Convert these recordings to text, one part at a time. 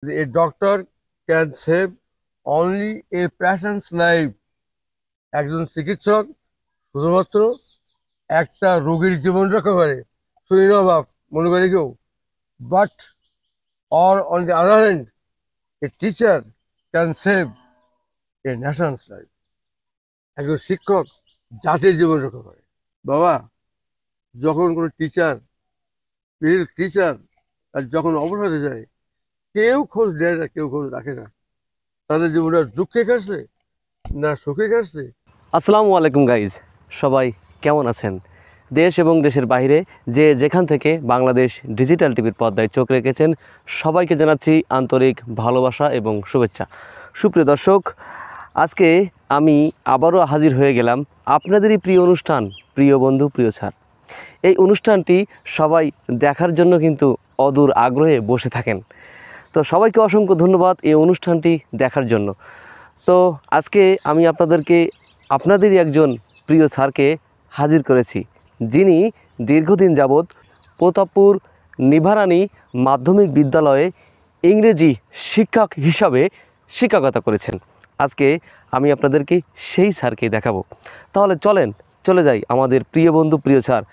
A doctor can save only a patient's life. একজন চিকিৎসক শুধুমাত্র একটা রোগীর জীবন রক্ষা করে, শুনি না বাপ, মনে করে কেউ। But or on the other hand, a teacher can save A Nations life. একজন শিক্ষক জাতির জীবন রক্ষা করে। বাবা, যখন কোনো টিচার, টিচার আর যখন অবসরে যায়, কেউ খোঁজ দেয় না, কেউ খোঁজ রাখে না। তাদের জীবনটা দুঃখে কাটছে না সুখে কাটছে। আসসালামু আলাইকুম গাইজ, সবাই কেমন আছেন? দেশ এবং দেশের বাইরে যে যেখান থেকে বাংলাদেশ ডিজিটাল টিভির পর্দায় চোখ রেখেছেন, সবাইকে জানাচ্ছি আন্তরিক ভালোবাসা এবং শুভেচ্ছা। সুপ্রিয় দর্শক, আজকে আমি আবারও হাজির হয়ে গেলাম আপনাদেরই প্রিয় অনুষ্ঠান প্রিয় বন্ধু প্রিয় ছাড়। এই অনুষ্ঠানটি সবাই দেখার জন্য কিন্তু অদূর আগ্রহে বসে থাকেন। তো সবাইকে অসংখ্য ধন্যবাদ এই অনুষ্ঠানটি দেখার জন্য। তো আজকে আমি আপনাদেরই একজন প্রিয় স্যারকে হাজির করেছি, যিনি দীর্ঘদিন যাবৎ প্রতাপপুর নিভারানী মাধ্যমিক বিদ্যালয়ে ইংরেজি শিক্ষক হিসাবে শিক্ষকতা করেছেন। আজকে আমি আপনাদেরকে সেই স্যারকে দেখাবো। তাহলে চলে যাই আমাদের প্রিয় বন্ধু প্রিয় স্যার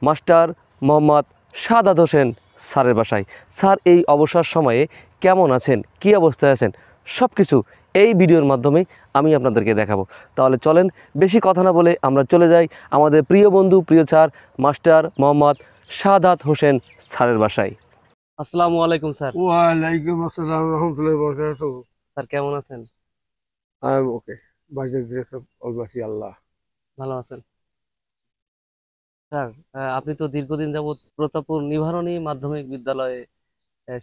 মাস্টার মোহাম্মদ সাদাত হোসেন স্যারের বাসায়। স্যার এই অবসর সময়ে কেমন আছেন, কী অবস্থায় আছেন, সব কিছু এই ভিডিওর মাধ্যমে আমি আপনাদেরকে দেখাবো। তাহলে চলেন, বেশি কথা না বলে আমরা চলে যাই আমাদের প্রিয় বন্ধু প্রিয় স্যার মাস্টার মোহাম্মদ সাদাত হোসেন স্যারের বাসায়। আসসালামু আলাইকুম স্যার। ওয়ালাইকুম আসসালাম রহমতুল্লাহ বরকাত। স্যার কেমন আছেন? I am okay, by the grace of almighty Allah. ভালো আছেন স্যার? আপনি তো দীর্ঘদিন যাবৎ প্রতাপপুর নিভারণী মাধ্যমিক বিদ্যালয়ে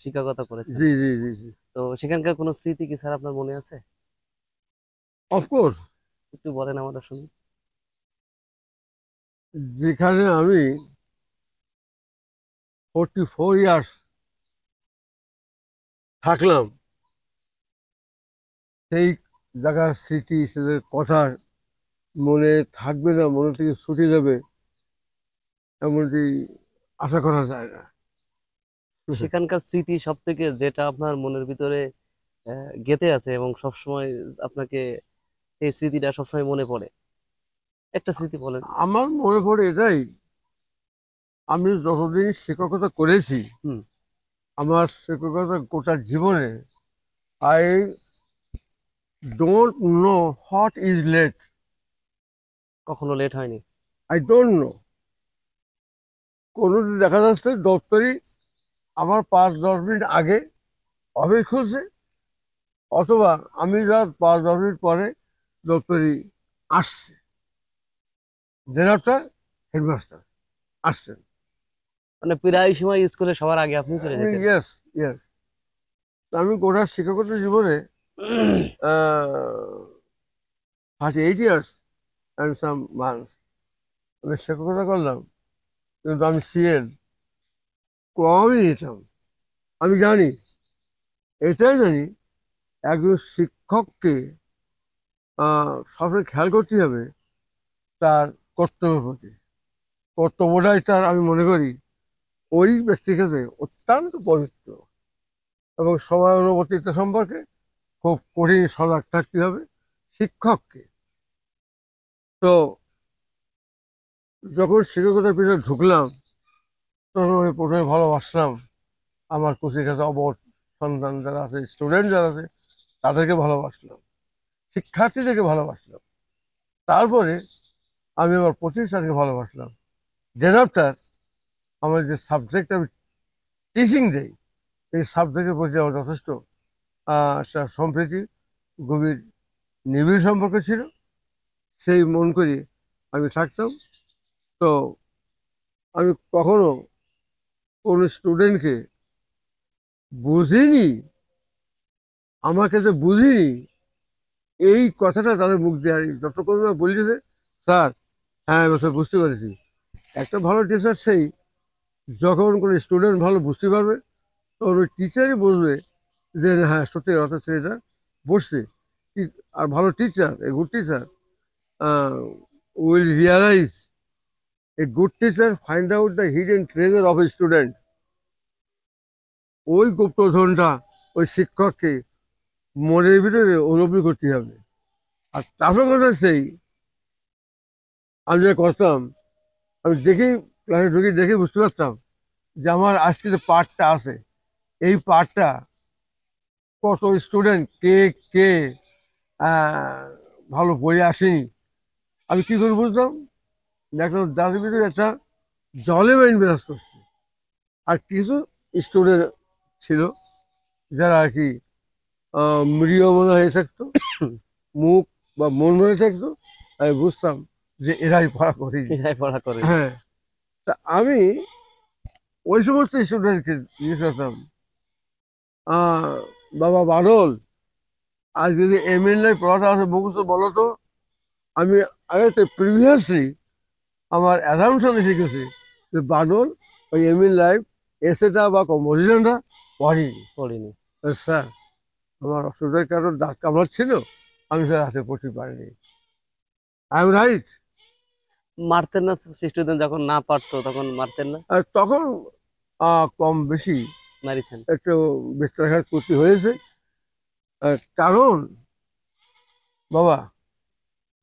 শিক্ষকতা করেছেন। জি জি জি জি, তো সেখানকার কোনো স্মৃতি কি স্যার আপনার মনে আছে? অফকোর্স। একটু বলেন আমাদের শুনি। যেখানে আমি 44 ইয়ার্স থাকলাম, সেই জায়গার স্মৃতি, সেদের কথা মনে থাকবে না, মনে থেকে ছুটে যাবে এমনটি আশা করা যায় না। সেখানকার স্মৃতি সব থেকে যেটা আপনার মনের ভিতরে গেঁথে আছে এবং সবসময় আপনাকে সেই স্মৃতিটা সবসময় মনে পড়ে, একটা স্মৃতি বলেন। আমার মনে পড়ে এটাই, আমি যতদিন শিক্ষকতা করেছি, হুম। আমার শিক্ষকতা গোটা জীবনে, I don't know what is late. কখনো লেট হয়নি? I don't know. কোনোদিন দেখা যাচ্ছে দপ্তরি আমার 5-10 মিনিট আগে অফিস খুলছে, অথবা আমি যা 5-10 মিনিট পরে দপ্তরি আসছে, দেন আফটার হেডমাস্টার আসছেন। মানে প্রায় সময় স্কুলে সবার আগে আপনি চলে আমি যেতেন? ইয়েস ইয়েস, আমি গোটা শিক্ষকতা জীবনে 38 ইয়ার্স অ্যান্ড সাম মান্থস আমি শিক্ষকতা করলাম, কিন্তু আমি সিএল কমই নিতাম। আমি জানি, এটাই জানি, একজন শিক্ষককে সবসময় খেয়াল করতে হবে তার কর্তব্যের প্রতি। কর্তব্যটাই তার, আমি মনে করি, ওই ব্যক্তির কাছে অত্যন্ত পবিত্র। এবং সময় অনুবর্তিতা সম্পর্কে খুব কঠিন সজাগ থাকতে হবে শিক্ষককে। তো যখন শিক্ষকতার পিছনে ঢুকলাম, তখন আমি প্রথমে ভালোবাসলাম আমার কোচিং কাছে অবর সন্তান যারা আছে, স্টুডেন্ট যারা আছে, তাদেরকে ভালোবাসলাম, শিক্ষার্থীদেরকে ভালোবাসলাম। তারপরে আমি আমার প্রতিষ্ঠানকে ভালোবাসলাম। দেন আফটার, আমার যে সাবজেক্ট আমি টিচিং দেই, এই সাবজেক্টের প্রতি আমার যথেষ্ট একটা সম্প্রীতি, গভীর নিবিড় সম্পর্ক ছিল। সেই মন করি আমি থাকতাম। তো আমি কখনো কোনো স্টুডেন্টকে বুঝিনি, আমার কাছে বুঝিনি, এই কথাটা তাদের মুখ দিয়ে যতক্ষণ না বলছে, স্যার হ্যাঁ এবার বুঝতে পেরেছি। একটা ভালো টিচার সেই, যখন কোনো স্টুডেন্ট ভালো বুঝতে পারবে, তখন ওই টিচারই বুঝবে যে হ্যাঁ সত্যি কথা, ছেলেটা বসছে। আর ভালো teacher, a good teacher will realise, a good teacher find out the hidden treasure of a student. ওই গুপ্তধনটা ওই শিক্ষককে মনের ভিতরে অনুভূতি করতে হবে। আর তারপর কথা সেই আমি যেটা করতাম, আমি দেখেই ক্লাসে ঢুকে দেখে বুঝতে পারতাম যে আমার আজকে যে পাঠটা আছে, এই পাঠটা কত স্টুডেন্ট কে কে আহ, ভালো বই আসেনি। আমি কি করে বুঝতাম? দেখলাম তাদের ভিতরে একটা জলে মাইন্ড বিরাজ করছে। আর কিছু স্টুডেন্ট ছিল যারা আর কি মৃীয়মনা হয়ে থাকতো, মুখ বা মন ভরে থাকতো। আমি বুঝতাম যে এরাই পড়া করেনি। এটাই পড়া করে। হ্যাঁ, তা আমি ওই সমস্ত স্টুডেন্টকে জিজ্ঞেস করতাম, আহ, বাবা বাদল, আজ যদি এম.এন লাই পড়াটা আছে মুখস্থ বলো তো। আমি আগে তো প্রিভিয়াসলি আমার অ্যাসাম্পশনে শিখেছি যে বাদল ওই এম.এন লাইফ এসেটা বা কম্পোজিশনটা পড়েনি। পড়িনি। স্যার, আমার অসুবিধার কারণ দাঁত কামড়াচ্ছিল, আমি স্যার হাতে পড়তে পারিনি। I am right. মারতেন না স্টুডেন্ট যখন না পারতো তখন মারতেন না? আর তখন কম বেশি মারিছেন? একটু বেত্রাঘাত করতে হয়েছে। কারণ বাবা,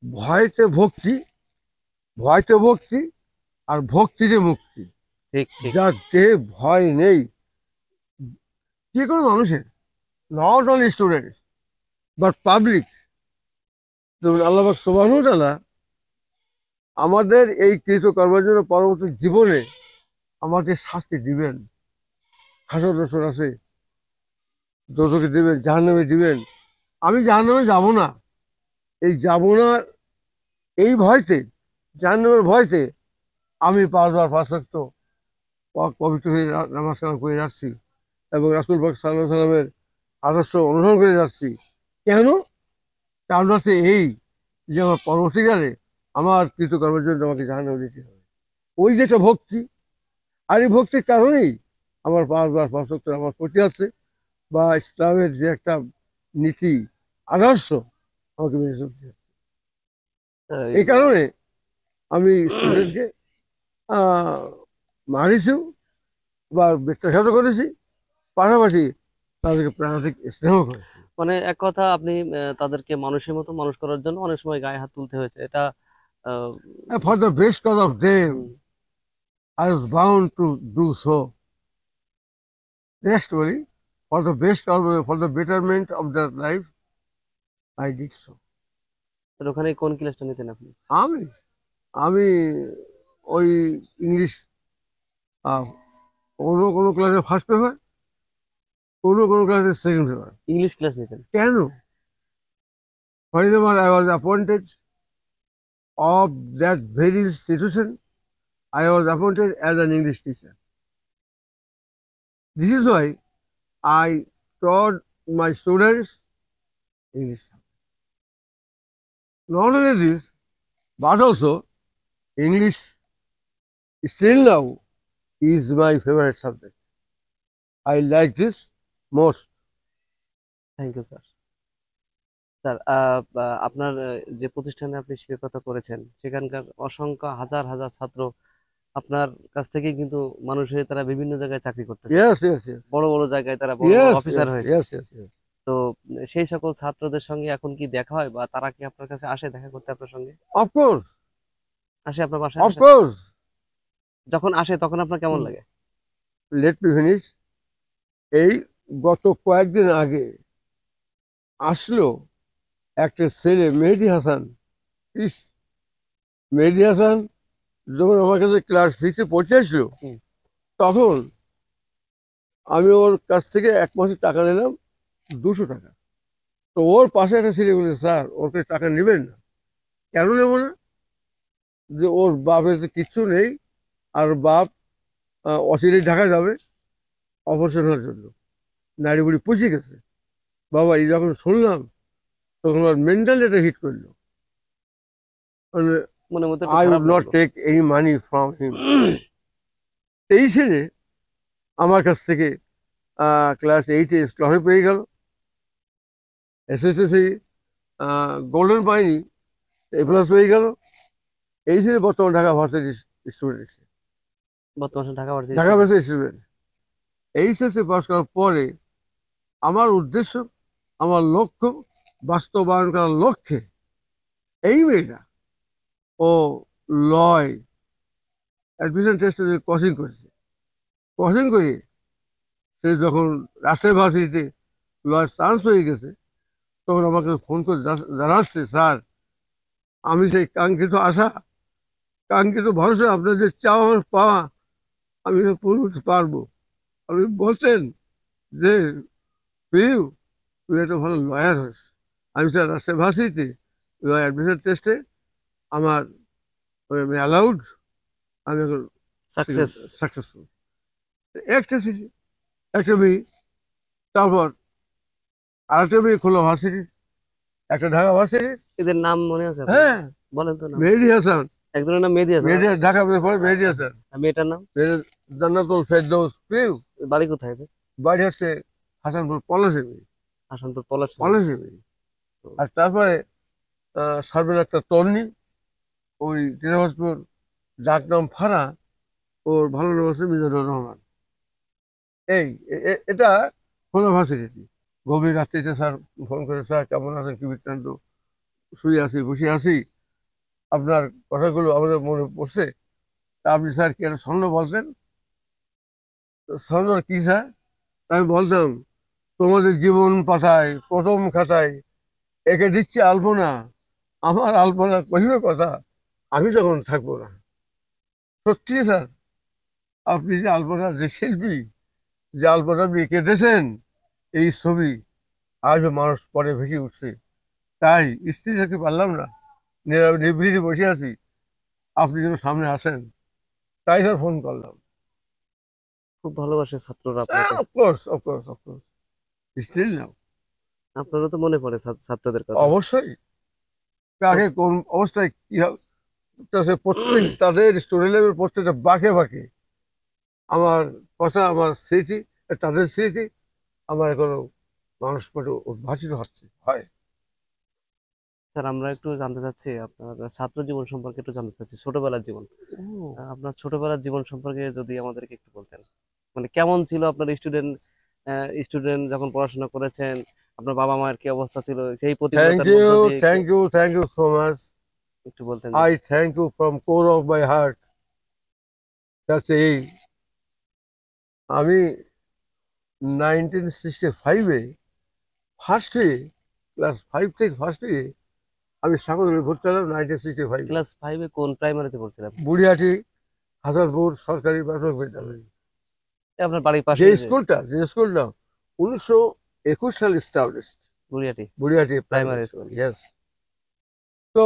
ভয়তে ভক্তি, ভয়তে ভক্তি, আর ভক্তিতে মুক্তি। ঠিক ঠিক। যার দেহে ভয় নেই, যে কোনো মানুষের, not only students but public, যেমন আল্লাহ পাক সুবহানাহু ওয়া তাআলা আমাদের এই কৃতকর্মের জন্য পরবর্তী জীবনে আমাদের শাস্তি দিবেন। হাসর রসর আছে, দোজখে দিবেন, জাহান্নামে দিবেন। আমি জাহান্নামে যাব না, এই যাব না এই ভয়তে, জাহান্নামের ভয়তে আমি 5 বার 5 ওয়াক্ত পবিত্র হয়ে নামাজ কালাম করে যাচ্ছি এবং রাসূল পাক সাল্লাল্লাহু আলাইহি সাল্লামের আদর্শ অনুসরণ করে যাচ্ছি। কেন? কারণ হচ্ছে এই যে আমার পরবর্তীকালে আমার কৃতকর্মের জন্য আমাকে জাহান্নামে দিতে হবে। ওই যেটা ভক্তি, আর এই ভক্তির কারণেই আমার 5 বার 5 ওয়াক্ত নামাজ পড়তে আছে, বা ইসলামের যে একটা নীতি আদর্শ আমাকে মেনে চলতে হবে। এই কারণে আমি স্টুডেন্টকে মারিছিও বা ব্যত্যাঘাতও করেছি, পাশাপাশি তাদেরকে প্রাণাধিক স্নেহ করেছি। মানে এক কথা আপনি তাদেরকে মানুষের মতো মানুষ করার জন্য অনেক সময় গায়ে হাত তুলতে হয়েছে, এটা ah, for the best cause of them hmm, I was bound to do so. Next বলি, for the best of, for the betterment of the life I did so. তাহলে ওখানে কোন ক্লাসটা নিতেন আপনি? আমি আমি ওই ইংলিশ, কোনো কোনো ক্লাসে ফার্স্ট পেপার, কোনো কোনো ক্লাসে সেকেন্ড পেপার। ইংলিশ ক্লাস নিতেন? কেন? whenever I was appointed of that very institution, I was appointed as an English teacher. This is why I taught my students English. Not only this, but also English still now is my favorite subject. I like this most. Thank you sir. Sir, আপনার যে প্রতিষ্ঠানে আপনি শিক্ষকতা করেছেন সেখানকার অসংখ্য হাজার হাজার ছাত্র আপনার কাছ থেকে কিন্তু মানুষ হয়ে তারা বিভিন্ন জায়গায় চাকরি করতেছে, Yes, yes, yes. বড় বড় জায়গায় তারা বড় বড় Yes, অফিসার yes, হয়েছে। yes, yes, yes. তো সেই সকল ছাত্রদের সঙ্গে এখন কি দেখা হয়, বা তারা কি আপনার কাছে আসে দেখা করতে আপনার সঙ্গে? Of course, আসে আপনার বাসায় of আসে? course. যখন আসে তখন আপনার কেমন লাগে? Let me finish. এই গত কয়েকদিন আগে আসলো একটা ছেলে, মেহেদী হাসান। ইস, মেহেদী হাসান যখন আমার কাছে ক্লাস 6-এ পড়তে আসলো, হুম। তখন আমি ওর কাছ থেকে 1 মাসের টাকা নিলাম 200 টাকা। তো ওর পাশে একটা ছেলে বলে, স্যার ওর কাছে টাকা নেবেন না। কেন নেবো না? যে ওর বাপের তো কিচ্ছু নেই, আর বাপ অচিরেই ঢাকা যাবে অপারেশনের জন্য, নাড়ি বুড়ি পুষে গেছে। বাবা, এই যখন শুনলাম তখন ওর মেন্টাল একটা হিট করলো, মানে মনের মধ্যে একটু আই খারাপ উড নট লাগলো। Take any money from him. এই ছেলে আমার কাছ থেকে ক্লাস 8-এ স্কলারশিপ পেয়ে গেল, এসএসসি গোল্ডেন পাইনি, A+ পেয়ে গেল। এই ছেলে বর্তমান ঢাকা ভার্সিটি স্টুডেন্ট, বর্তমানে Dhaka varsity Dhaka varsity student. HSC pass করার পরে আমার উদ্দেশ্য, আমার লক্ষ্য বাস্তবায়ন করার লক্ষ্যে এই মেয়েটা ও লয় অ্যাডমিশন টেস্টে কোচিং করেছে। কোচিং করে সে যখন রাজশাহী ভার্সিটিতে লয় চান্স হয়ে গেছে, তখন আমাকে ফোন করে জানাচ্ছে, স্যার আমি সেই কাঙ্ক্ষিত আশা, কাঙ্ক্ষিত ভরসা, আপনার যে চাওয়া আমার পাওয়া, আমি এটা পূরণ করতে পারবো। আপনি বলছেন যে প্রিয় তুই একটা ভালো লয়ার হস। আমি স্যার রাজশাহী ভার্সিটিতে লয় অ্যাডমিশন টেস্টে আমার আমি অ্যালাউড, আমি এখন সাকসেস। সাকসেসফুল। একটা ছিল, একটা মেয়ে, তারপর আরেকটা মেয়ে খোলা ভার্সিটি, একটা ঢাকা ভার্সিটি। এদের নাম মনে আছে আপনার? হ্যাঁ, বলেন তো নাম। মেহেদি হাসান। একজনের নাম মেহেদি হাসান, মেহেদি ঢাকা পড়ে মেহেদি হাসান। আর মেয়েটার নাম? মেয়েদের জান্নাতুল ফেরদৌস প্রিয়। বাড়ি কোথায় এদের? বাড়ি হচ্ছে হাসানপুর পলাশী মেয়ে, হাসানপুর পলাশ। পলাশী মেয়ে। আর তারপরে সার্ভের একটা তন্নি, ওই দিনাজপুর, ডাক নাম ফারা, ওর ভালো নাম হচ্ছে মিজানুর রহমান। এই এটা খোলা ভার্সিটি। গভীর রাত্রিতে স্যার ফোন করে, স্যার কেমন আছেন, কি বৃত্তান্ত, শুয়ে আছি বসে আছি, আপনার কথাগুলো আমাদের মনে পড়ছে, তা আপনি স্যার কি একটা ছন্দ বলতেন। ছন্দ কি স্যার? আমি বলতাম, তোমাদের জীবন পাতায় প্রথম খাতায় একে দিচ্ছে আলপনা, আমার আলপনা কহিবে কথা, আমি যখন থাকবো না। সত্যি স্যার, আপনি যে আলপনার যে শিল্পী, যে আলপনা আপনি কেটেছেন, এই ছবি আজও মানুষ পরে ভেসে উঠছে। তাই স্ত্রী থাকতে পারলাম না, নিভৃতে বসে আছি, আপনি যেন সামনে আসেন, তাই স্যার ফোন করলাম। খুব ভালোবাসে ছাত্ররা আপনাকে। Of course, of course, of course, still now. আপনারও তো মনে পড়ে ছাত্রদের কথা। অবশ্যই, কাকে কোন অবস্থায় কি হবে, তা সে প্রত্যেক তাদের স্টোরি লেভেল প্রত্যেকটা বাঁকে বাঁকে আমার কথা, আমার স্মৃতি, তাদের স্মৃতি আমার এখনো মানুষ পটে উদ্ভাসিত হচ্ছে হয়। স্যার আমরা একটু জানতে চাচ্ছি আপনার ছাত্র জীবন সম্পর্কে, একটু জানতে চাচ্ছি ছোটবেলার জীবন। আপনার ছোটবেলার জীবন সম্পর্কে যদি আমাদেরকে একটু বলতেন, মানে কেমন ছিল আপনার স্টুডেন্ট, স্টুডেন্ট যখন পড়াশোনা করেছেন, আপনার বাবা মায়ের কি অবস্থা ছিল, সেই থ্যাংক প্রতিকূলতার ইউ, মধ্য দিয়ে একটু thank you, thank you so much. একটু বলতেন আই যদি। Thank you from core of my heart. এই আমি 1965-এ ফার্স্টে, ক্লাস 5 থেকে ফার্স্টে আমি স্বাগত ভর্তি হলাম 1965-এ ক্লাস 5-এ কোন প্রাইমারিতে পড়ছিলেন? বুড়িয়াটি হাজারপুর সরকারি প্রাথমিক বিদ্যালয়। আপনার বাড়ির যে পাশেই যে স্কুলটা 1921 সালে establish, Buriyati Buriyati primary primary school, school. Yes. তো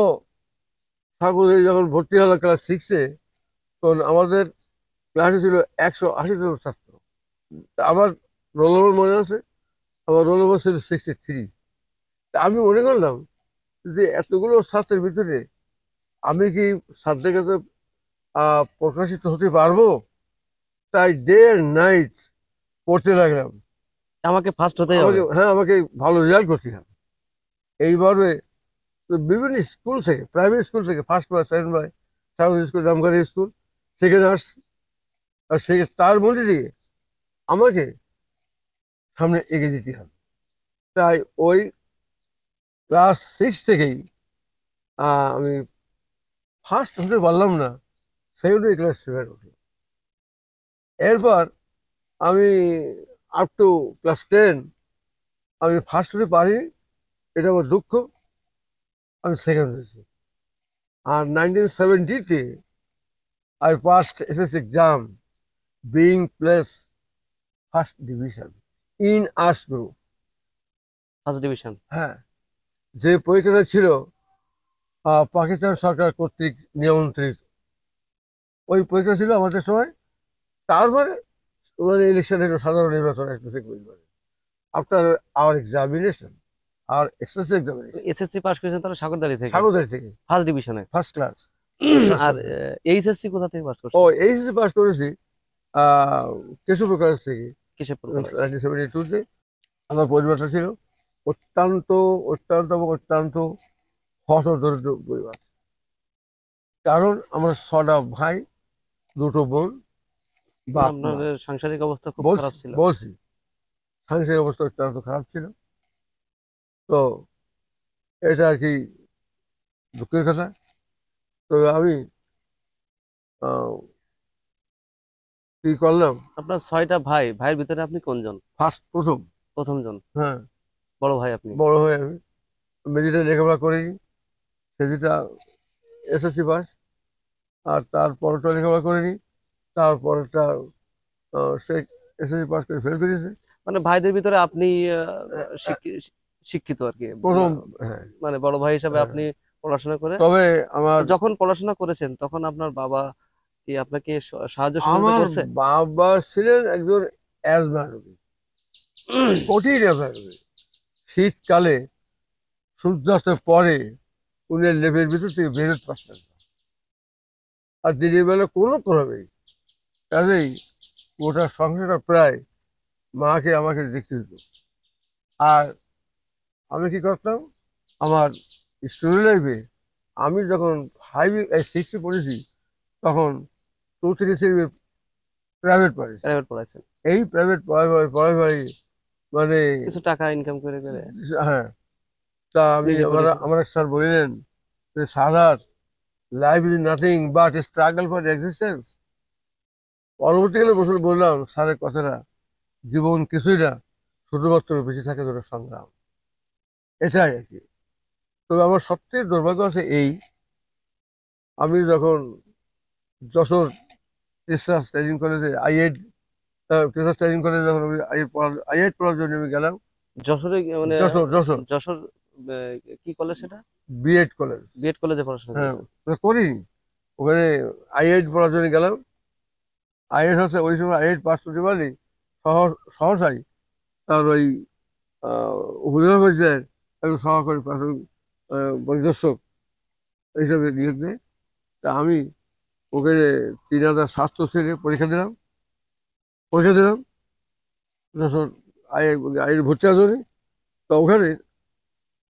ঠাকুরে যখন ভর্তি হলো ক্লাস 6-এ, তখন আমাদের ক্লাসে ছিল 180 জন ছাত্র। তা আমার রোল নম্বর মনে আছে, আমার রোল নম্বর ছিল 63। তা আমি মনে করলাম যে এতগুলো ছাত্রের ভিতরে আমি কি ছাত্রের কাছে প্রকাশিত হতে পারবো। তাই ডে অ্যান্ড নাইট পড়তে লাগলাম। আমাকে ফার্স্ট হতেই হবে। আমাকে ভালো রেজাল্ট করতে হবে। এইভাবে তো বিভিন্ন স্কুল থেকে, প্রাইভেট স্কুল থেকে, first class, second class, south school, Jamgari school, সেখানে আসছি। আর সে তার মধ্যে দিয়ে আমাকে সামনে এগিয়ে যেতে হবে। তাই ওই ক্লাস 6 থেকেই আমি ফার্স্ট হতে পারলাম না, সেকেন্ড ক্লাস 7 উঠলাম। এরপর আমি আপ টু ক্লাস 10 আমি ফার্স্ট হতে পারি, এটা আমার দুঃখ, আমি সেকেন্ড হয়েছি। আর 1970-তে I passed SS exam being placed first division in arts group. First division. হ্যাঁ, যে পরীক্ষাটা ছিল পাকিস্তান সরকার কর্তৃক নিয়ন্ত্রিত, ওই পরীক্ষা ছিল আমাদের সময়। তারপরে মানে ইলেকশন হলো, সাধারণ নির্বাচন আফটার আওয়ার এক্সামিনেশন, আর এক্সাস এক্সামিনেশন, এসএসসি পাস করেছেন তাহলে সাগরদাঁড়ি থেকে সাগরদারি থেকে ফার্স্ট ডিভিশনে। First class. আর এইচএসসি কোথা থেকে পাস ও করছেন? এইচএসসি পাস করেছি কেশবপুর কলেজ থেকে কিসেপুর কলেজ। 1972-তে। আমার পরিবারটা ছিল অত্যন্ত অত্যন্ত এবং অত্যন্ত হতদরিদ্র পরিবার। কারণ আমরা 6টা ভাই, 2টো বোন, বাপ আপনার মা। সাংসারিক অবস্থা খুব বলছি খারাপ ছিল। বলছি সাংসারিক অবস্থা অত্যন্ত খারাপ ছিল। তো এটা আর কি দুঃখের কথা। তবে আমি আহ, কি করলাম, আপনার 6টা ভাই, ভাইয়ের ভিতরে আপনি কোনজন? প্রথম। প্রথম জন। হ্যাঁ, বড় ভাই আপনি। বড় হয়ে আমি মেডিকেল লেখাপড়া করিনি, সেটা এসএসসি পাস। আর তারপরটা লেখাপড়া করিনি, তারপরটা সে এসএসসি পাস করে ফেল করেছে। মানে ভাইদের ভিতরে আপনি আহ, আহ, শিক্ষিত আর কি। প্রথম। মা- হ্যাঁ, মানে বড় ভাই হিসাবে হ্যাঁ। আপনি পড়াশোনা করে, তবে আমার তো যখন পড়াশোনা করেছেন তখন আপনার বাবা কি আপনাকে সাহায্য সহযোগিতা আমার করছে? বাবা ছিলেন একজন অ্যাজমা রোগী, কঠিন অ্যাজমা রোগী। শীতকালে সূর্যাস্তের পরে উনি লেপের ভিতর থেকে বেরোতে পারতেন না। আর দিনের বেলা কোনো প্রভাবেই, কাজেই গোটা সংসারটা প্রায় মাকে আমাকে দেখতে হতো। আর আমি কি করতাম, আমার স্টুডেন্ট লাইফে আমি যখন 6-এ পড়েছি, তখন 2-3 প্রাইভেট পড়েছি। প্রাইভেট পড়াইছেন? এই প্রাইভেট পড়াই মানে, কিছু টাকা ইনকাম করে করে হ্যাঁ। তা আমি নিজে পড়েছেন? আমার এক স্যার বললেন যে, "সারার life is nothing but struggle for existence." পরবর্তীকালে বসে বললাম স্যারের কথাটা, জীবন কিছুই না, শুধুমাত্র বেঁচে থাকে ধরে সংগ্রাম, এটাই আর কি। তবে আমার সবচেয়ে দুর্ভাগ্য আছে এই, আমি যখন যশোর রিসার্চ ট্রেনিং কলেজে আইএড রিসার্চ ট্রেনিং কলেজে যখন আমি আইএড পড়ার জন্য আমি গেলাম। যশোরে মানে যশোর যশোর যশোর কি কলেজ সেটা? B Ed college. বিএড কলেজে পড়াশোনা হ্যাঁ, করেছেন? করিনি। ওখানে আইএড পড়ার জন্য গেলাম। আইএড হচ্ছে ওই সময় আইএড পাস করতে পারলি সহসাই তার ওই উপজেলা পর্যায়ের একজন সহকারী প্রাথমিক পরিদর্শক হিসাবে নিয়োগ দেয়। তা আমি ওখানে 3700 শ্রেণী পরীক্ষা দিলাম যশোর আইএড ভর্তি হওয়ার জন্য। তো ওখানে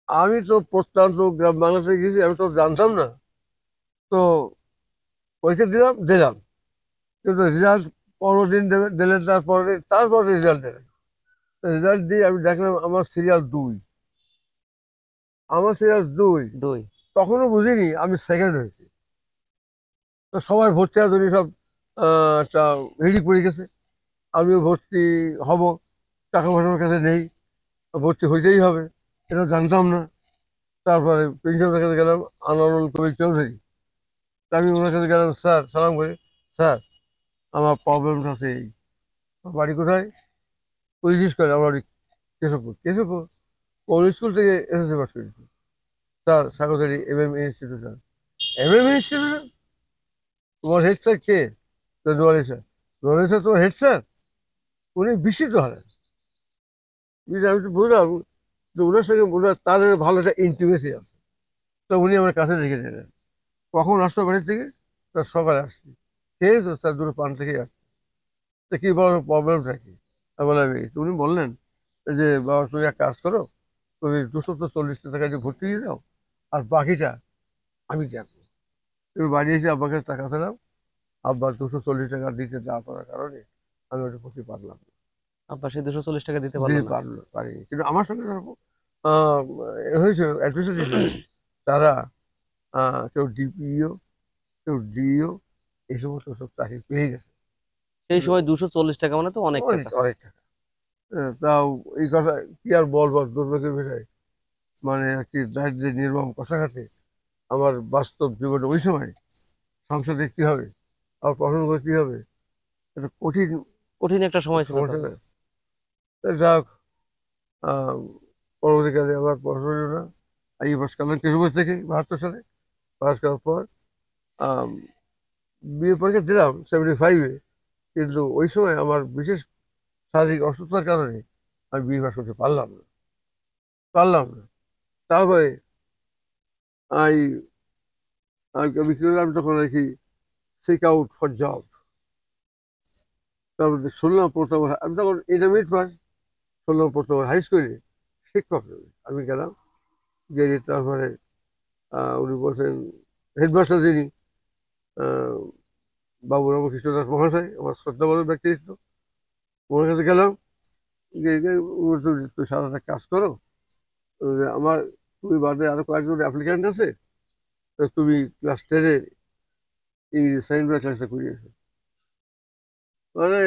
আমি তো প্রত্যন্ত গ্রাম বাংলাতে গেছি, আমি তো জানতাম না। তো পরীক্ষা দিলাম, কিন্তু রেজাল্ট 15 দিন দিলেন, তারপরে রেজাল্ট দিলেন। রেজাল্ট দিয়ে আমি দেখলাম আমার সিরিয়াল 2। দুই? তখনও বুঝিনি আমি সেকেন্ড হয়েছি। তো সবাই ভর্তি হওয়ার জন্য সব একটা হিড়িক পড়ে গেছে, আমিও ভর্তি হব। টাকা পয়সা আমার কাছে নেই, ভর্তি হইতেই হবে, এটা জানতাম না। তারপরে প্রিন্সিপালের কাছে গেলাম, আনোয়ারুল কবির চৌধুরী। তা আমি ওনার কাছে গেলাম, স্যার সালাম করে, স্যার আমার প্রবলেমটা আছে এই। আমার বাড়ি কোথায়? ওই জিজ্ঞেস করে আমার বাড়ি কেশবপুর। কোন স্কুল থেকে এসএসসি পাস করেছি? স্যার স্বাগতারি MM ইনস্টিটিউশন। MM institution? তোমার হেড স্যার কে? তো নোয়ারি স্যার। নোয়ারি স্যার তোমার হেড স্যার? উনি বিস্মিত হলেন। আমি তো বুঝলাম যে ওনার সঙ্গে তার ভালো একটা ইন্টিমেসি আছে। তো উনি আমার কাছে রেখে দিলেন। কখন আসতো বাড়ি থেকে? তার সকালে আসছি, খেয়ে তো তার দুটো পান থেকে আসছি। তো কি বড় প্রবলেমটা কি? আমি বললাম এই। তো উনি বললেন যে, বাবা তুমি এক কাজ করো, তুমি 240 টাকা দিয়ে ভর্তি দিয়ে দাও, আর বাকিটা আমি দেখবো। তুমি বাড়ি এসে আব্বাকে টাকা দিলাম। আব্বা 240 টাকা দিতে না পারার কারণে আমি ওটা করতে পারলাম না। আপনার সেই 240 টাকা দিতে পারলো দিতে না? পারিনি, কিন্তু আমার সঙ্গে যারা আহ, হয়েছিল অ্যাডমিশন দিয়েছিল, তারা কেউ ডিপিও, কেউ ডিও, এই সমস্ত সব চাকরি পেয়ে গেছে। সেই সময় 240 টাকা মানে তো অনেক অনেক টাকা। অনেক টাকা। তাও এই কথা কি আর বলবো, দুর্ভাগ্যের বিষয়। মানে আর কি, দারিদ্রের নির্মম কষাঘাতে আমার বাস্তব জীবনে ওই সময় সংসার দেখতে হবে, আর পড়াশোনা করতে হবে, এটা কঠিন কঠিন একটা সময় ছিল সমস্যা। তখন। যাই হোক, আহ, পরবর্তীকালে আবার পড়াশোনা পাস করলাম কেশবপুর থেকে 72 সালে। পাস করার পর আম, বিএ পরীক্ষা দিলাম 75-এ, কিন্তু ওই সময় আমার বিশেষ শারীরিক অসুস্থতার কারণে আমি বিএ পাস করতে পারলাম না। তারপরে আই আমি কি করলাম, তখন আর কি সিক আউট ফর জব। তারপরে শুনলাম প্রথম আমি তখন ইন্টারমিডিয়েট পাস, শুনলাম প্রথম হাই স্কুলে শিক্ষক নেবে। আমি গেলাম, গিয়ে তারপরে উনি বলছেন, হেডমাস্টার যিনি আহ, বাবু রামকৃষ্ণ দাস মহাশয়, আমার শ্রদ্ধাবান ব্যক্তিত্ব, ওনার কাছে গেলাম। তুই সারাটা কাজ করো, আমার তুমি বাদে আরো কয়েকজন অ্যাপ্লিক্যান্ট আছে, তো তুমি ক্লাস 10-এ ইংরেজি সেকেন্ড ক্লাসে করিয়েছো। মানে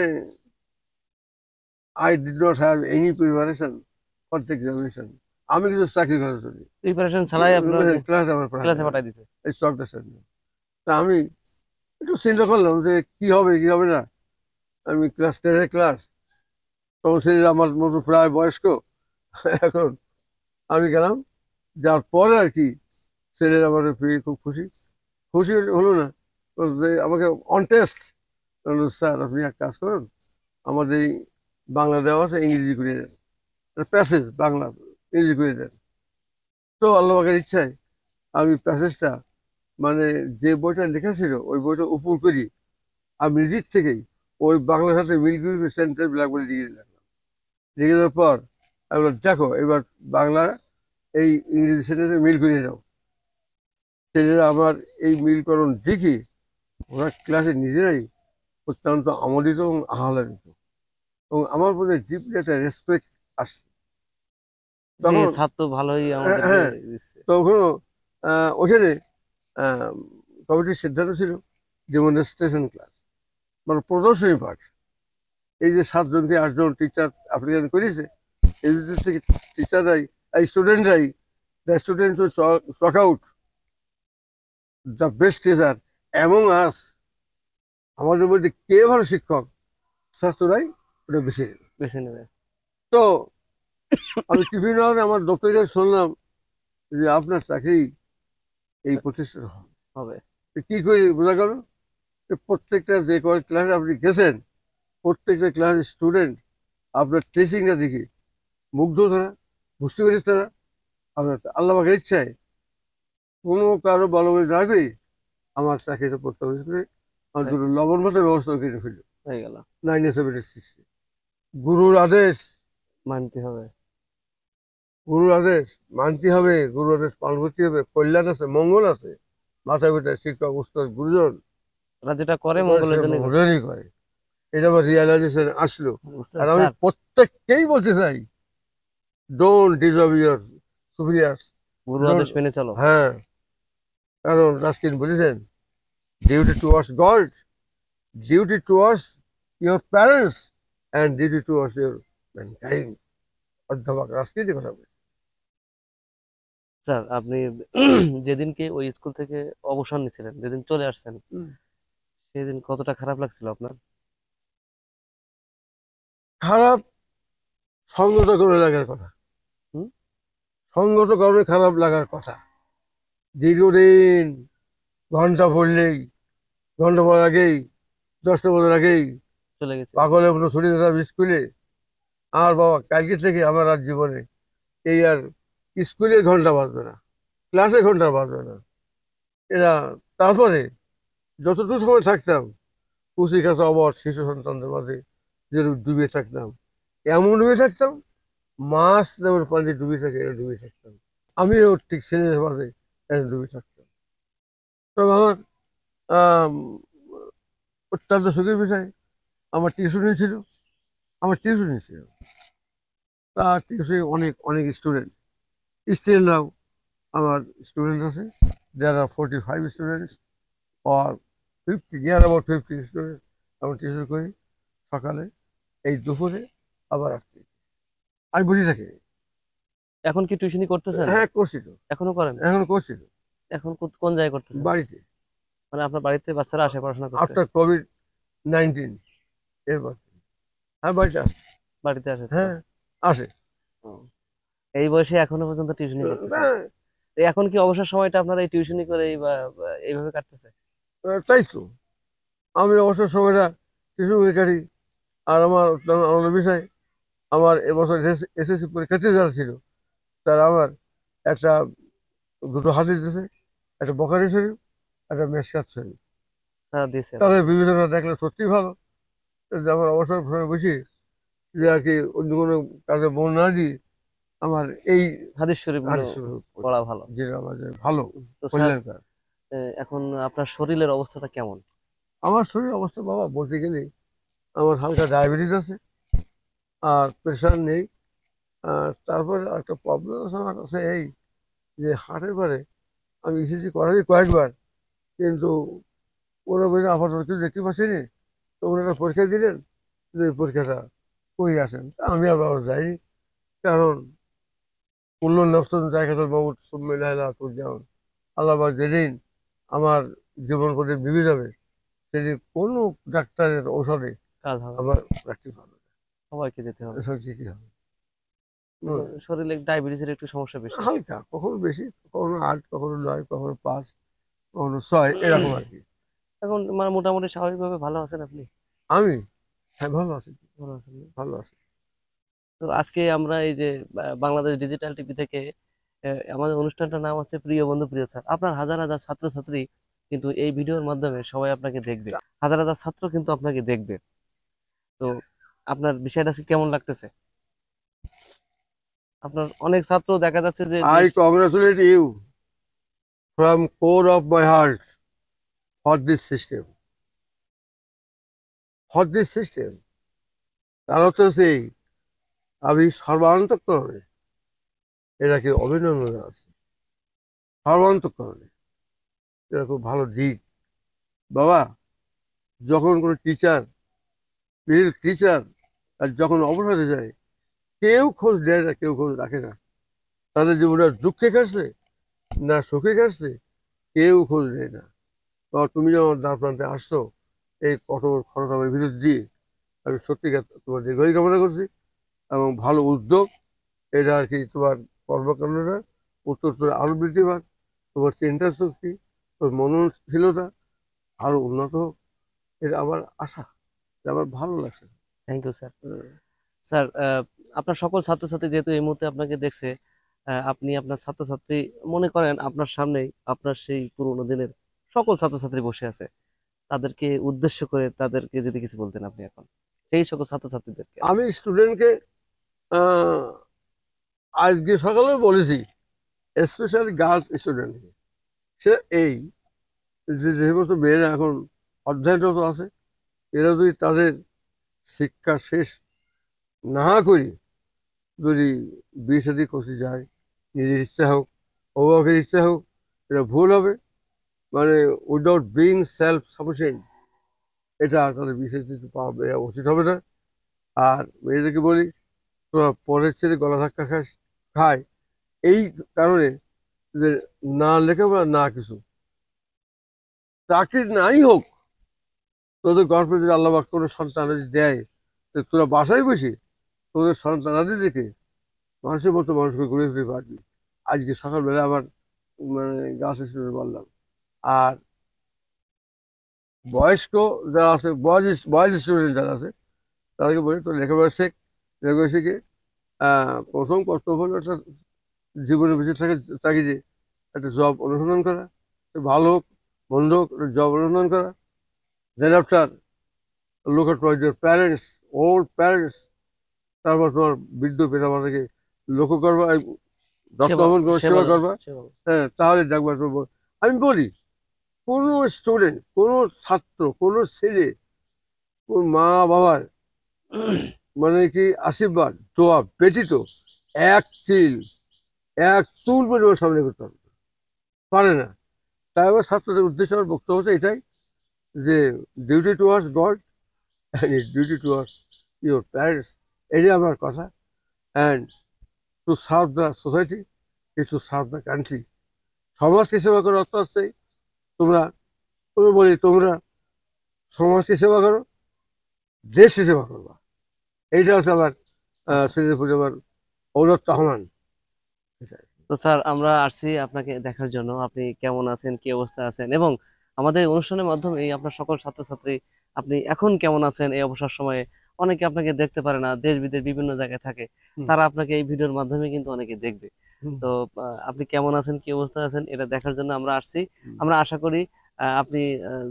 I did not have any preparation for the examination. আমি কিছু চাকরি করার জন্য প্রিপারেশন ছাড়াই আপনাকে ক্লাস আমার পড়ায় ক্লাসে পাঠাই দিছে। এই চকটার সামনে। তা আমি একটু চিন্তা করলাম যে কি হবে কি হবে না। আমি ক্লাস 10-এর ক্লাস, তখন ছেলেরা আমার মতো প্রায় বয়স্ক। এখন আমি গেলাম, যার পরে আর কি ছেলেরা আমার পেয়ে খুব খুশি। খুশি হলো না, বলল যে আমাকে অন টেস্ট, স্যার আপনি এক কাজ করুন, আমাদের এই বাংলা দেওয়া আছে, ইংরেজি করে দেন, প্যাসেজ বাংলা ইংরেজি করে দেন। তো আল্লাহ পাকের ইচ্ছায় আমি প্যাসেজটা, মানে যে বইটা লেখা ছিল ওই বইটা উপর করি আমি নিজের থেকেই ওই বাংলার সাথে মিল করে সেন্টার ব্ল্যাকবোর্ডে লিখে দিলাম। লিখে দেওয়ার পর আমি বললাম, দেখো এবার বাংলা এই ইংরেজি সেন্টেন্সে মিল করে দাও। ছেলেরা আমার এই মিলকরণ দেখে ওরা ক্লাসে নিজেরাই অত্যন্ত আমোদিত এবং আহ্লাদিত, এবং আমার প্রতি ডিপলি একটা রেসপেক্ট আসছে জি, তখন। ছাত্র ভালোই হ্যাঁ আমাদেরকে হ্যাঁ, দিচ্ছে। তখনও ওখানে কমিটির সিদ্ধান্ত ছিল ডেমনস্ট্রেশন ক্লাস, মানে প্রদর্শনী পাঠ। এই যে 7জন কি 8জন টিচার অ্যাপ্লিকেশন করেছে, এই ভিতর থেকে টিচাররাই, স্টুডেন্টরাই, the students chalk out the best teacher among us. আমাদের মধ্যে কে ভালো শিক্ষক, ছাত্ররাই ওটা বেছে নেবে। বেছে নেবে। তো আমি টিফিন আওয়ারে আমার দপ্তরে শুনলাম যে আপনার চাকরি এই প্রতিষ্ঠান হবে। হবে। তো কি করে বোঝা গেল? যে প্রত্যেকটা যে কয়েক ক্লাসে আপনি গেছেন, প্রত্যেকটা ক্লাসের স্টুডেন্ট আপনার ট্রেসিংটা দেখে মুগ্ধ, তারা বুঝতে পেরেছে, তারা আপনার আল্লাহ পাকের ইচ্ছায় কোনো কারো বলবলি না করে আমার চাকরিটা প্রত্যাখ্যান করে আমার দুটো লবণ ভাতের ব্যবস্থা করে ফেলল হয়ে গেল। 1976-এ। গুরুর আদেশ মানতে হবে। গুরুর আদেশ মানতে হবে, গুরুর আদেশ পালন করতে হবে। কল্যাণ আছে, মঙ্গল আছে, মাথা পিতা শিক্ষক উস্তাদ গুরুজন ওরা যেটা করে ওটা সে মঙ্গলের জন্যই করে। মঙ্গলেরই করে। এটা আমার রিয়েলাইজেশন আসলো। বুঝতে আর আমি স্যার, প্রত্যেককেই বলতে চাই, ডোন্ট ডিজার্ভ ইউর সুপিরিয়ার্স। গুরু আদেশ ডোন্ট, মেনে চলো। হ্যাঁ, কারণ রাস্কিন বলেছেন, duty towards god, duty towards your parents, and duty towards your mankind. অধ্যাপক রাস্কিন কথা বলে। স্যার, আপনি যেদিনকে ওই স্কুল থেকে অবসর নিয়েছিলেন, যেদিন চলে আসছেন, হুম। সেদিন কতটা খারাপ লাগছিল আপনার? খারাপ সঙ্গত করে লাগার কথা, হুম? সঙ্গত কারণে খারাপ লাগার কথা। দীর্ঘদিন ঘন্টা পড়লেই, ঘন্টা পড়ার আগেই, 10টা বাজার আগেই চলে গেছে। পাগলের মতো ছুটি দিতাম স্কুলে। আর বাবা কালকে থেকে আমার আর জীবনে এই আর স্কুলের ঘন্টা বাজবে না, ক্লাসের ঘন্টা বাজবে না। এরা তারপরে যতটুকু সময় থাকতাম কুচি কাছে অবশ শিশু সন্তানদের মাঝে যে ডুবে থাকতাম, এমন ডুবে থাকতাম, মাছ যেমন পানি ডুবে থাকে এরা ডুবে থাকতাম। আমিও ঠিক ছেলেদের মাঝে এরা ডুবে থাকতাম। তবে আমার আম, অত্যন্ত সুখের বিষয়, আমার টিউশনি ছিল। আমার টিউশনি ছিল, তার টিউশনে অনেক অনেক স্টুডেন্ট, স্টিল নাও আমার স্টুডেন্ট আছে। যারা 45 students or 50, near about 50 student আমি টিউশন করি সকালে, এই দুপুরে, আবার রাত্রে। আমি বুঝি থাকি। এখন কি টিউশনি করতেছেন? হ্যাঁ করছি তো, এখনো করেন? এখন করছি তো, এখন কোন জায়গায় করতেছেন? বাড়িতে। মানে আপনার বাড়িতে বাচ্চারা আসে পড়াশোনা করতে? আফটার COVID-19 এরপর আমি বাড়িতে আসি। বাড়িতে আসে তো? হ্যাঁ আসে। ও, এই বয়সে এখনো পর্যন্ত টিউশনি করতেছেন? হ্যাঁ, এখন কি অবসর সময়টা আপনারা এই টিউশনি করে বা এইভাবে কাটতেছে? তাই তো। আমি অবসর সময়টা টিউশন করে কাটি। আর আমার অত্যন্ত আনন্দ বিষয়, আমার এবছর এসএসসি পরীক্ষার্থী যারা ছিল তারা আমার একটা, দুটো হাদিস দিয়েছে, একটা বখারি শরীফ, একটা মেশকাত শরীফ। তারা দিয়েছে? তাদের বিবেচনা দেখলে সত্যিই ভালো। যে আমার অবসর সময় বসি, যে আর কি অন্য কোনো কাজে মন না দিয়ে আমার এই হাদিস শরীফ গুলো হাদিস শরীফ পড়ি, পড়া ভালো। যেটা আমাদের ভালো তো স্যার, কল্যাণকর। এখন আপনার শরীরের অবস্থাটা কেমন? আমার শরীর অবস্থা বাবা বলতে গেলে, আমার হালকা ডায়াবেটিস আছে, আর প্রেশার নেই। তারপরে একটা প্রবলেম আছে আমার কাছে এই যে হার্টের পরে আমি ইসিজি করাই কয়েকবার, কিন্তু ওরা বলে আপাতত কিছু দেখতে পাচ্ছি না। তো ওনারা পরীক্ষা দিলেন, যে এই পরীক্ষাটা করে আসেন। তা আমি আবার যাইনি, কারণ কুল্লু নফসুন যায়কাতুল মউত সুম্মা ইলাইহিনা তুরজাউন। আল্লাহ পাক যেদিন আমার জীবন করে বিবি যাবে, সেদিন কোনো ডাক্তারের ঔষধে কাজ হবে না, আমার রাখতে পারবে না, সবাইকে যেতে হবে। এসব চিঠি হবে। কিন্তু হুম। শরীরে ডায়াবেটিসের একটু সমস্যা বেশি। হালকা, কখনো বেশি, কখনো ৮, কখনো ৯, কখনো ৫, কখনো ৬, এরকম আর কি। এখন মানে মোটামুটি স্বাভাবিকভাবে ভালো আছেন আপনি? আমি, হ্যাঁ, ভালো আছি, ভালো আছেন না? ভালো আছি। তো আজকে আমরা এই যে বাংলাদেশ ডিজিটাল টিভি থেকে আমাদের অনুষ্ঠানটার নাম হচ্ছে প্রিয় বন্ধু প্রিয় স্যার। আপনার হাজার হাজার ছাত্রছাত্রী কিন্তু এই ভিডিওর মাধ্যমে সবাই আপনাকে দেখবে, হাজার হাজার ছাত্র কিন্তু আপনাকে দেখবে। তো আপনার বিষয়টা আজকে কেমন লাগতেছে? আপনার অনেক ছাত্র দেখা যাচ্ছে যে I দেশ। congratulate you from core of my heart for this system. For this system. তার অর্থ হচ্ছে এই, আমি সর্বান্তঃকরণে এটাকে অভিনন্দন জানাচ্ছি। সর্বান্তঃকরণে এটা খুব ভালো দিক। বাবা, যখন কোনো টিচার, টিচার আর যখন অবসরে যায়, কেউ খোঁজ দেয় না, কেউ খোঁজ রাখে না। তাদের জীবনে দুঃখে কাটছে না সুখে কাটছে, কেউ খোঁজ নেয় না। তো তুমি যখন দ্বার প্রান্তে আসছো এই কঠোর খরতাপের ভিতর দিয়ে, আমি সত্যিকার তোমার দীর্ঘই কামনা করছি, এবং ভালো উদ্যোগ। এটা আর কি তোমার কর্মকাণ্ডটা উত্তর আরো বৃদ্ধি পাক, তোমার চিন্তা শক্তি, তোর মননশীলতা আরো উন্নত হোক, এটা আমার আশা, এটা আমার ভালো লাগছে। Thank you sir. স্যার, আপনার সকল ছাত্রছাত্রী যেহেতু এই মুহূর্তে আপনাকে দেখছে, আপনি আপনার ছাত্রছাত্রী মনে করেন আপনার সামনেই আপনার সেই পুরোনো দিনের সকল ছাত্রছাত্রী বসে আছে, তাদেরকে উদ্দেশ্য করে তাদেরকে যদি কিছু বলতেন আপনি এখন সেই সকল ছাত্রছাত্রীদেরকে আর কি। আমি স্টুডেন্টকে আজকে সকালে বলেছি, স্পেশালি গার্লস স্টুডেন্টকে, সে এই যে যেহেতু মেয়েরা এখন অধ্যয়নরত আছে, এরা যদি তাদের শিক্ষা শেষ না করি যদি বিয়ে শাদী করতে যায়, নিজের ইচ্ছা হোক, অভিভাবকের ইচ্ছা হোক, এটা ভুল হবে। মানে উইদাউট বিং সেলফ সাফিসিয়েন্ট, এটা তাদের বিয়ে শাদী পাওয়া উচিত হবে না। আর মেয়েদেরকে বলি, তোরা পরের ছেলে গলা ধাক্কা খায় এই কারণে যে না লেখাপড়া না কিছু, চাকরি নাই হোক, তোদের গর্ভে যদি আল্লাহ পাক কোনো সন্তান যদি দেয়, তো তোরা বাসায় বসে তোদের সন্তানাদিদেরকে মানুষের মতো মানুষকে গড়ে তুলতে পারবি। আজকে সকালবেলা আমার মানে গাছ স্টুডেন্ট বললাম। আর বয়স্ক যারা আছে, বয়েজ স্টুডেন্ট যারা আছে, তাদেরকে বলি তো লেখাপড়া শেখ, লেখাপড়া শিখে প্রথম কর্তব্য হলো একটা জীবনে বেঁচে থাকে তাগিদে একটা জব অনুসন্ধান করা, সে ভালো হোক মন্দ হোক, জব অনুসন্ধান করা। Then after look at your parents, old parents. তারপর তোমার বৃদ্ধ পিতামাতাকে লক্ষ্য করবা, সেবা, যত্ন করবা, সেবা, সেবা করবা। সেবা। হ্যাঁ, তাহলে দেখবা করবো। আমি বলি, কোনো স্টুডেন্ট, কোনো ছাত্র, কোনো ছেলে, কোন মা বাবার মানে কি আশীর্বাদ দোয়া ব্যতীত এক চিল, এক চুল পরিবার সামনে করতে পারে না। তাই আমার ছাত্রদের উদ্দেশ্যে আমার বক্তব্য হচ্ছে এটাই, যে duty towards god and duty towards your parents, এটাই আমার কথা। And to serve the society is to serve the country. সমাজকে সেবা করার অর্থ হচ্ছে তোমরা, তুমি বলি তোমরা সমাজকে সেবা করো, দেশকে সেবা করবা। এইটা হচ্ছে আমার সেদের প্রতি আমার ঔরত্ব আহ্বান। এটাই। তো স্যার, আমরা আসছি আপনাকে দেখার জন্য আপনি কেমন আছেন, কি অবস্থা আছেন, এবং আমাদের এই অনুষ্ঠানের মাধ্যমে এই আপনার সকল ছাত্রছাত্রী আপনি এখন কেমন আছেন এই অবসর সময়ে, অনেকে আপনাকে দেখতে পারে না, দেশ বিদেশ বিভিন্ন জায়গায় থাকে, হুম, তারা আপনাকে এই ভিডিওর মাধ্যমে কিন্তু অনেকে দেখবে। হুম, তো আপনি কেমন আছেন, কি অবস্থা আছেন এটা দেখার জন্য আমরা আসছি। হুম। আমরা আশা করি আপনি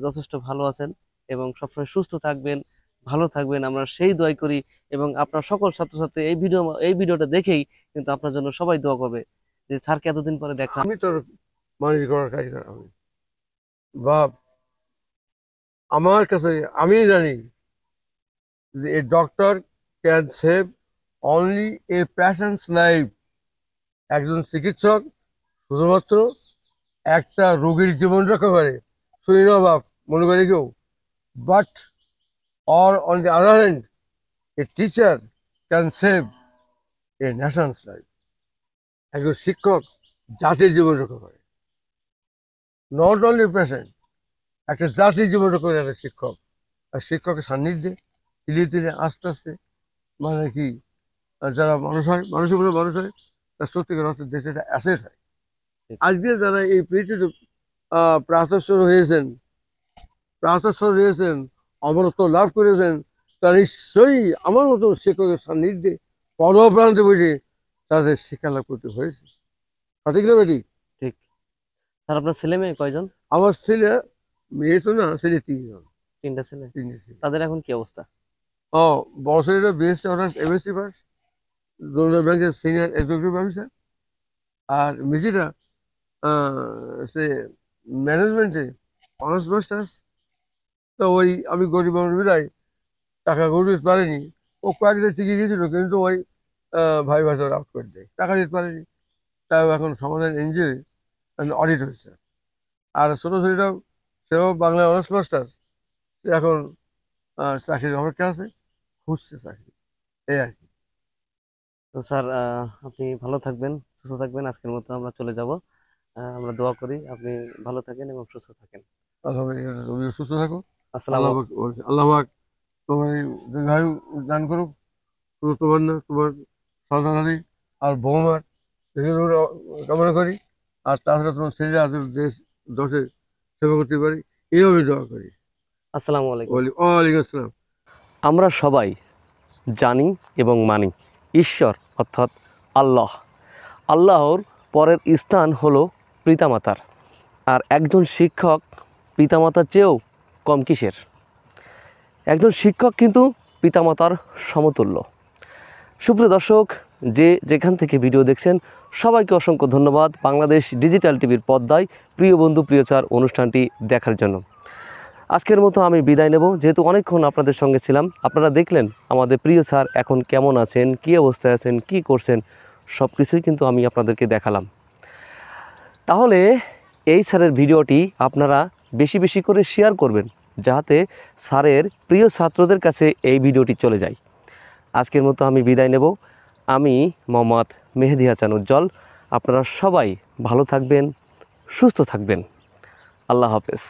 যথেষ্ট ভালো আছেন এবং সবসময় সুস্থ থাকবেন, ভালো থাকবেন, আমরা সেই দোয়াই করি। এবং আপনার সকল ছাত্রছাত্রী এই ভিডিওটা দেখেই কিন্তু আপনার জন্য সবাই দোয়া করবে যে স্যারকে এতদিন পরে দেখলাম। আমি তোর মানুষ করার কাজ করা আমি বা আমার কাছে আমি জানি যে এই doctor can save only a patient's life. একজন চিকিৎসক শুধুমাত্র একটা রোগীর জীবন রক্ষা করে, শুনি না বাপ, মনে করে কেউ। But or on the other hand, a teacher can save a nation's life. একজন শিক্ষক জাতির জীবন রক্ষা করে, নট অনলি পেশেন্ট, একটা জাতির জীবন রক্ষা করে একটা শিক্ষক। আর শিক্ষকের সান্নিধ্যে ধীরে ধীরে আস্তে আস্তে মানে কি যারা মানুষ হয়, মানুষের মধ্যে মানুষ হয়, তার সত্যিকার অর্থে দেশে একটা অ্যাসেট হয়। আজকে যারা এই পৃথিবীতে প্রাতঃস্বর হয়েছেন, অমরত্ব লাভ করেছেন, তারা নিশ্চয়ই আমার মতো শিক্ষকের সান্নিধ্যে পদপ্রান্তে বসে তাদের শিক্ষা লাভ করতে হয়েছে। সঠিক না বেটি? ঠিক। স্যার আপনার ছেলে মেয়ে কয়জন? আমার ছেলে, মেয়ে তো না, ছেলে 3 জন। 3টা ছেলে। 3 ছেলে। তাদের এখন কি অবস্থা? বড় ছেলেটা BSc honours MSc pass, zonal ব্যাংকের সিনিয়র এক্সিকিউটিভ অফিসার। আর মেজিটা সে ম্যানেজমেন্টে অনার্স মাস্টার্স। তো ওই আমি গরিব মানুষ বিদায় টাকা গরিব পারেনি, ও কয়েকটা টিকে গিয়েছিল, কিন্তু ওই ভাই ভাইটার আউট করে দেয়, টাকা দিতে পারেনি। তাও এখন সমাধান এনজিও অডিট হচ্ছে। আর ছোটো ছেলেটাও, সেও বাংলায় অনার্স মাস্টার্স, সে এখন চাকরির অপেক্ষা আছে, খুঁজছে চাকরি, এই আর কি। তো স্যার আপনি ভালো থাকবেন, সুস্থ থাকবেন। আজকের মতো আমরা চলে যাব। আমরা দোয়া করি আপনি ভালো থাকেন এবং সুস্থ থাকেন। আলহামদুলিল্লাহ, তুমিও সুস্থ থাকো। আসসালামু আল্লাহ পাক তোমার এই দীর্ঘায়ু দান করুক, শুধু তোমার না, তোমার সন্তানাদি আর বৌমার দীর্ঘায়ু কামনা করি। আর তাছাড়া তোমার ছেলেরা দেশ দশে সেবা করতে পারি, এইভাবে দোয়া করি। আসসালামু আলাইকুম। ওয়ালাইকুম আসসালাম। আমরা সবাই জানি এবং মানি ঈশ্বর অর্থাৎ আল্লাহ। আল্লাহর পরের স্থান হলো পিতামাতার। আর একজন শিক্ষক পিতামাতার চেয়েও কম কিসের? একজন শিক্ষক কিন্তু পিতামাতার সমতুল্য। সুপ্রিয় দর্শক, যে যেখান থেকে ভিডিও দেখছেন সবাইকে অসংখ্য ধন্যবাদ বাংলাদেশ ডিজিটাল টিভির পর্দায় প্রিয় বন্ধু প্রিয়চার অনুষ্ঠানটি দেখার জন্য। আজকের মতো আমি বিদায় নেব, যেহেতু অনেকক্ষণ আপনাদের সঙ্গে ছিলাম। আপনারা দেখলেন আমাদের প্রিয় স্যার এখন কেমন আছেন, কী অবস্থায় আছেন, কি করছেন, সব কিছুই কিন্তু আমি আপনাদেরকে দেখালাম। তাহলে এই স্যারের ভিডিওটি আপনারা বেশি বেশি করে শেয়ার করবেন, যাতে স্যারের প্রিয় ছাত্রদের কাছে এই ভিডিওটি চলে যায়। আজকের মতো আমি বিদায় নেব। আমি মোহাম্মদ মেহেদী হাসান উজ্জ্বল। আপনারা সবাই ভালো থাকবেন, সুস্থ থাকবেন। আল্লাহ হাফেজ।